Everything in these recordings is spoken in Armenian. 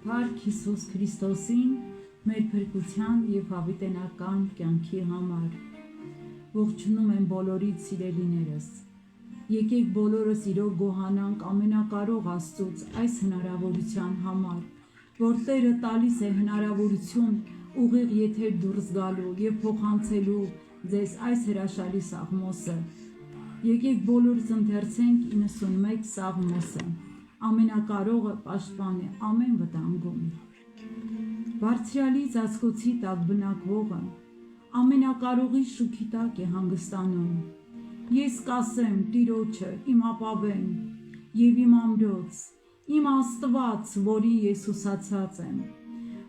Փառք Հիսուս Քրիստոսին, մեր փրկության եւ հավիտենական կյանքի համար։ Ողջունում եմ բոլորիդ սիրելիներս։ Եկեք բոլորս իրոք գոհանանք ամենակարող Աստծուց այս հնարավորության համար, որ Տերը տալիս է հնարավորություն ուղիղ եթեր դուրս գալու եւ փոխանցելու ձեզ այս հրաշալի Սաղմոսը։ Եկեք բոլորս ընթերցենք 91 Սաղմոսը։ Ամենակարողը պաշտպան է ամեն վտանգում։ Բարձրյալի ծածկոցի տակ բնակվողը ամենակարողի շուքի տակ է հանգստանում։ Ես կասեմ Տիրոջը իմ ապավեն եւ իմ ամրոց, իմ Աստված, որի ես ուսացած եմ,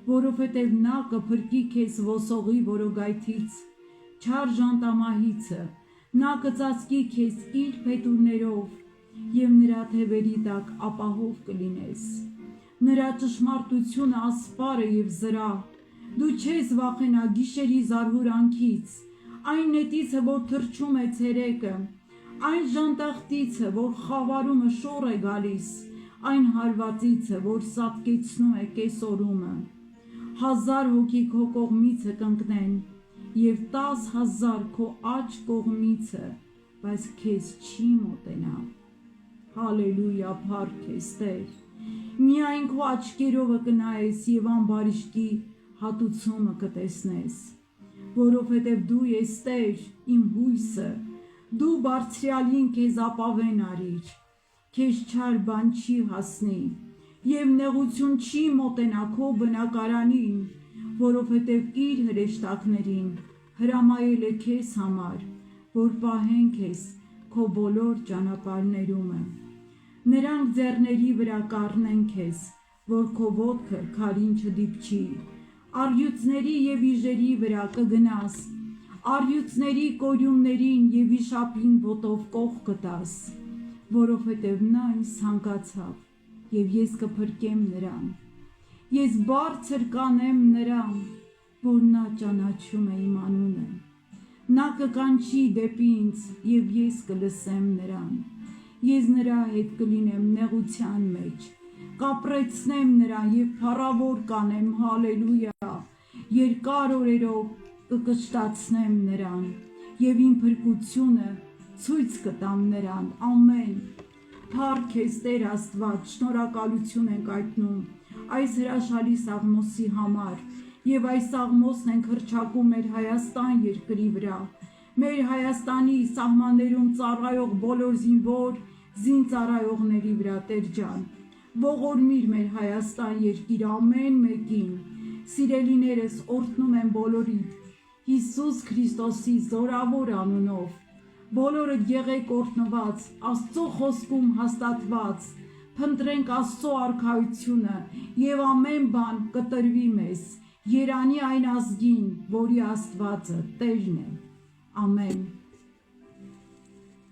որովհետեւ նա կփրկի քեզ ոսողի որոգայթից, չար ժանտամահիցը, նա կծածկի քեզ իր փետուրներով եւ նրա թևերի տակ ապահով կլինես։ Նրա ճշմարտությունը ասպար է եւ զրահ, դու չես վախենա գիշերի զարհուրանքից, այն նետիցը, որ թրջում է ցերեկը, այն ժանտախտիցը, որ խավարումը շոր է գալիս, այն հարվածիցը, որ սատկեցնում է կեսօրումը։ 1000 հոգի քո կողմիցը կընկնեն եւ 10,000 քո աջ կողմիցը, բայց քեզ չի մոտենա։ Հալելույա, փառք քեզ Տեր։ Միայն քո աչքերովը կնայես եւ ամբարիշտի հատուցումը կտեսնես, որովհետեւ դու ես Տեր, իմ հույսը, դու բարձրյալին քեզ ապավեն արիր, քեզ չար բան չի հասնի եւ նեղություն չի մոտենա քո բնակարանին, որովհետեւ իր հրեշտակներին հրամայել է քեզ համար, որ պահեն քեզ քո բոլոր ճանապարհներումը։ Նրանք ձեռների վրա կառնեն քեզ, որ քո ոտքը քարին չդիպչի, առյուծների եւ իժերի վրա կգնաս, առյուծների կորյուններին եւ իշապին ոտով կող կտաս, որովհետեւ նա ինձ ցանկացավ եւ ես կփրկեմ նրան։ Ես բարձր կանեմ նրան, որ նա ճանաչում է իմ անունը։ Նա կկանչի դեպի ինձ եւ ես կլսեմ նրան։ Ես նրա հետ կլինեմ նեղության մեջ, կապրեցնեմ նրան եւ փառավոր կանեմ, հալելույա, երկար օրերով կկշտացնեմ նրան եւ իմ փրկությունը ցույց կտամ նրան, ամեն։ Փառք քեզ Տեր Աստված, շնորհակալություն ենք այտնում այս հրաշալի Սաղմոսի համար եւ այս Սաղմոսն ենք հռչակում մեր Հայաստան երկրի վրա, մեր Հայաստանի սահմաններում ծառայող բոլոր զինծառայողների վրա, Տեր ջան, ողորմիր մեր Հայաստան երկիրը ամեն մեկին, սիրելիներս օրհնում եմ բոլորիդ, Հիսուս Քրիստոսի զորավոր անունով, բոլորը եղեք օրհնված, Աստծո խոսքում հաստատված, փնտրենք Աստծո արքայությունը եւ ամեն բան կտրվի մեզ, երանի այն ազգին, որի Աստվածը Տերն է, ամեն։